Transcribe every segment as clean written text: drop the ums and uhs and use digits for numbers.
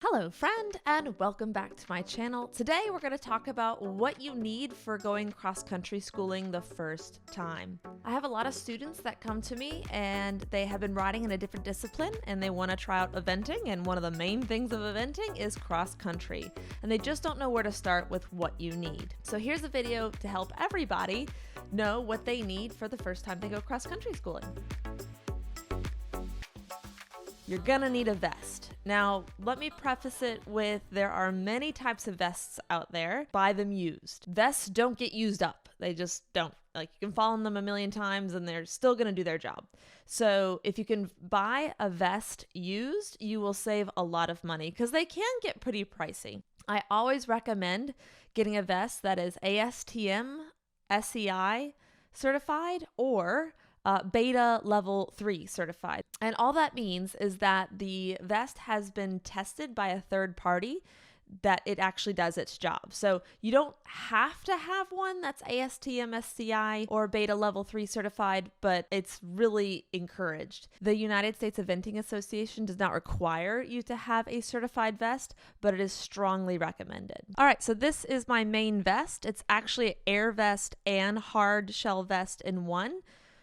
Hello friend, and welcome back to my channel. Today we're going to talk about what you need for going cross-country schooling the first time. I have a lot of students that come to me and they have been riding in a different discipline and they want to try out eventing, and one of the main things of eventing is cross-country, and they just don't know where to start with what you need. So here's a video to help everybody know what they need for the first time they go cross-country schooling. You're gonna need a vest. Now, let me preface it with there are many types of vests out there. Buy them used. Vests don't get used up. They just don't. Like, you can fall in them a million times and they're still gonna do their job. So if you can buy a vest used, you will save a lot of money because they can get pretty pricey. I always recommend getting a vest that is ASTM, SEI certified, or beta level 3 certified. And all that means is that the vest has been tested by a third party that it actually does its job. So you don't have to have one that's ASTM, SCI, or beta level 3 certified, but it's really encouraged. The United States Eventing Association does not require you to have a certified vest, but it is strongly recommended. All right, so this is my main vest. It's actually an air vest and hard shell vest in one.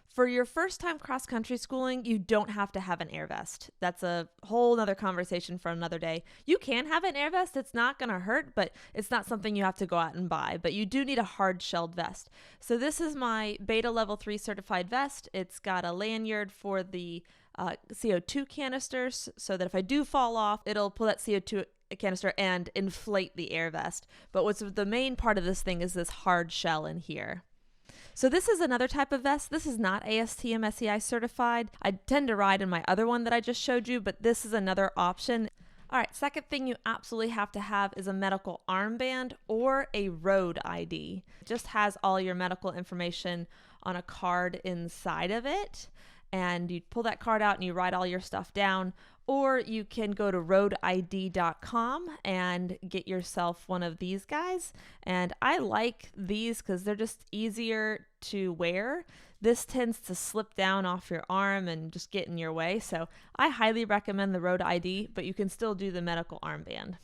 For your first time cross-country schooling, you don't have to have an air vest. That's a whole nother conversation for another day. You can have an air vest. It's not going to hurt, but it's not something you have to go out and buy. But you do need a hard-shelled vest. So this is my beta level 3 certified vest. It's got a lanyard for the CO2 canisters so that if I do fall off, it'll pull that CO2 canister and inflate the air vest. But what's the main part of this thing is this hard shell in here. So this is another type of vest. This is not ASTM SEI certified. I tend to ride in my other one that I just showed you, but this is another option. All right, second thing you absolutely have to have is a medical armband or a road ID. It just has all your medical information on a card inside of it, and you pull that card out and you write all your stuff down. Or you can go to roadid.com and get yourself one of these guys. And I like these because they're just easier to wear. This tends to slip down off your arm and just get in your way. So I highly recommend the Road ID, but you can still do the medical armband.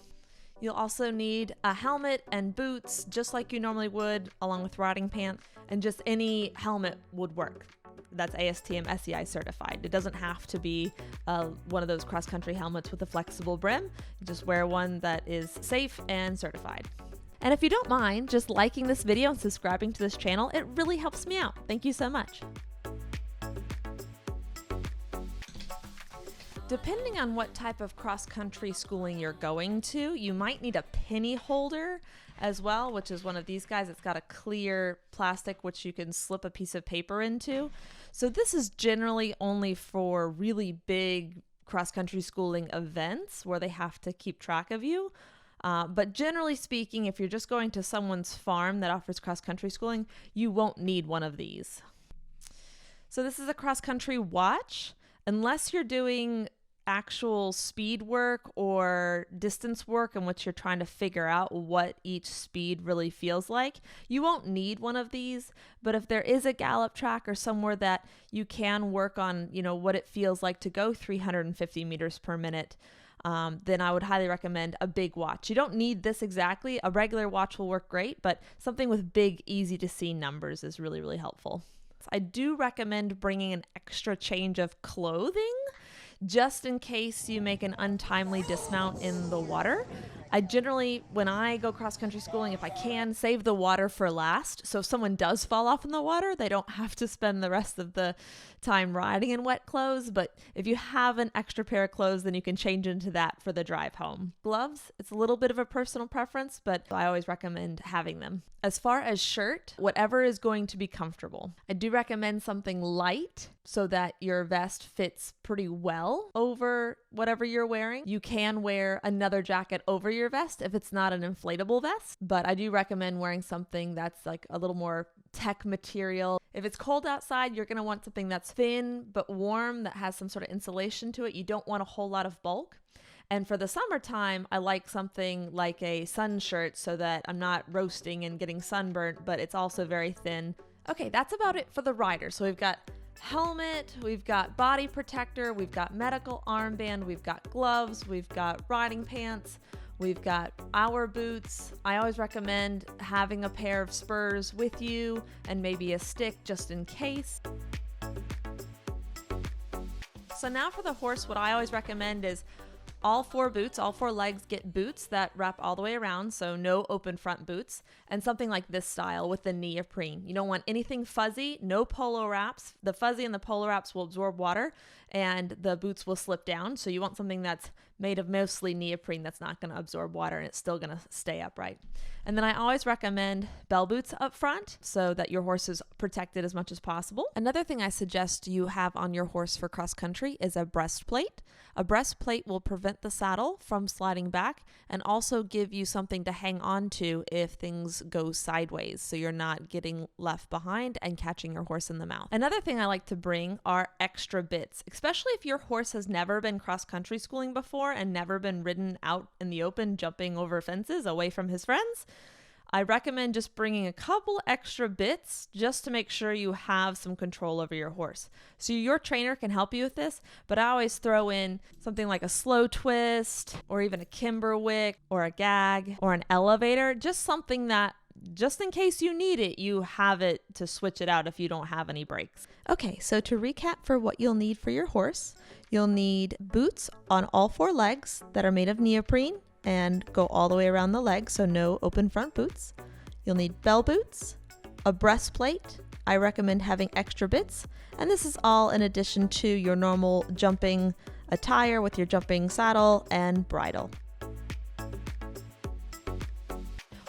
You'll also need a helmet and boots, just like you normally would, along with riding pants, and just any helmet would work. That's ASTM SEI certified. It doesn't have to be one of those cross-country helmets with a flexible brim. You just wear one that is safe and certified. And if you don't mind just liking this video and subscribing to this channel, it really helps me out. Thank you so much. Depending on what type of cross-country schooling you're going to, you might need a penny holder as well, which is one of these guys. It's got a clear plastic which you can slip a piece of paper into. So this is generally only for really big cross-country schooling events where they have to keep track of you. But generally speaking, if you're just going to someone's farm that offers cross-country schooling, you won't need one of these. So this is a cross-country watch. Unless you're doing actual speed work or distance work in which you're trying to figure out what each speed really feels like, you won't need one of these. But if there is a gallop track or somewhere that you can work on, what it feels like to go 350 meters per minute, then I would highly recommend a big watch. You don't need this exactly. A regular watch will work great, but something with big, easy to see numbers is really, really helpful. I do recommend bringing an extra change of clothing just in case you make an untimely dismount in the water. I generally, when I go cross-country schooling, if I can, save the water for last. So if someone does fall off in the water, they don't have to spend the rest of the time riding in wet clothes. But if you have an extra pair of clothes, then you can change into that for the drive home. Gloves, it's a little bit of a personal preference, but I always recommend having them. As far as shirt, whatever is going to be comfortable. I do recommend something light so that your vest fits pretty well over whatever you're wearing. You can wear another jacket over your vest if it's not an inflatable vest, but I do recommend wearing something that's like a little more tech material. If it's cold outside, you're going to want something that's thin but warm, that has some sort of insulation to it. You don't want a whole lot of bulk. And for the summertime, I like something like a sun shirt so that I'm not roasting and getting sunburnt, but it's also very thin. Okay, that's about it for the rider. So we've got helmet, we've got body protector, we've got medical armband, we've got gloves, we've got riding pants, we've got our boots. I always recommend having a pair of spurs with you and maybe a stick just in case. So now for the horse, what I always recommend is all four legs get boots that wrap all the way around, so no open front boots, and something like this style with the neoprene. You don't want anything fuzzy, no polo wraps. The fuzzy and the polo wraps will absorb water and the boots will slip down, so you want something that's made of mostly neoprene that's not going to absorb water and it's still going to stay upright. And then I always recommend bell boots up front so that your horse is protected as much as possible. Another thing I suggest you have on your horse for cross country is a breastplate. A breastplate will prevent the saddle from sliding back and also give you something to hang on to if things go sideways, so you're not getting left behind and catching your horse in the mouth. Another thing I like to bring are extra bits, especially if your horse has never been cross country schooling before and never been ridden out in the open jumping over fences away from his friends. I recommend just bringing a couple extra bits just to make sure you have some control over your horse. So your trainer can help you with this, but I always throw in something like a slow twist or even a kimberwick or a gag or an elevator, just something that just in case you need it, you have it to switch it out if you don't have any brakes. Okay, so to recap for what you'll need for your horse, you'll need boots on all four legs that are made of neoprene and go all the way around the leg, so no open front boots. You'll need bell boots, a breastplate. I recommend having extra bits, and this is all in addition to your normal jumping attire with your jumping saddle and bridle.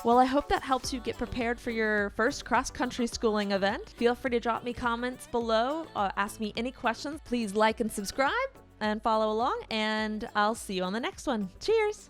Well, I hope that helps you get prepared for your first cross-country schooling event. Feel free to drop me comments below, ask me any questions. Please like and subscribe and follow along, and I'll see you on the next one. Cheers!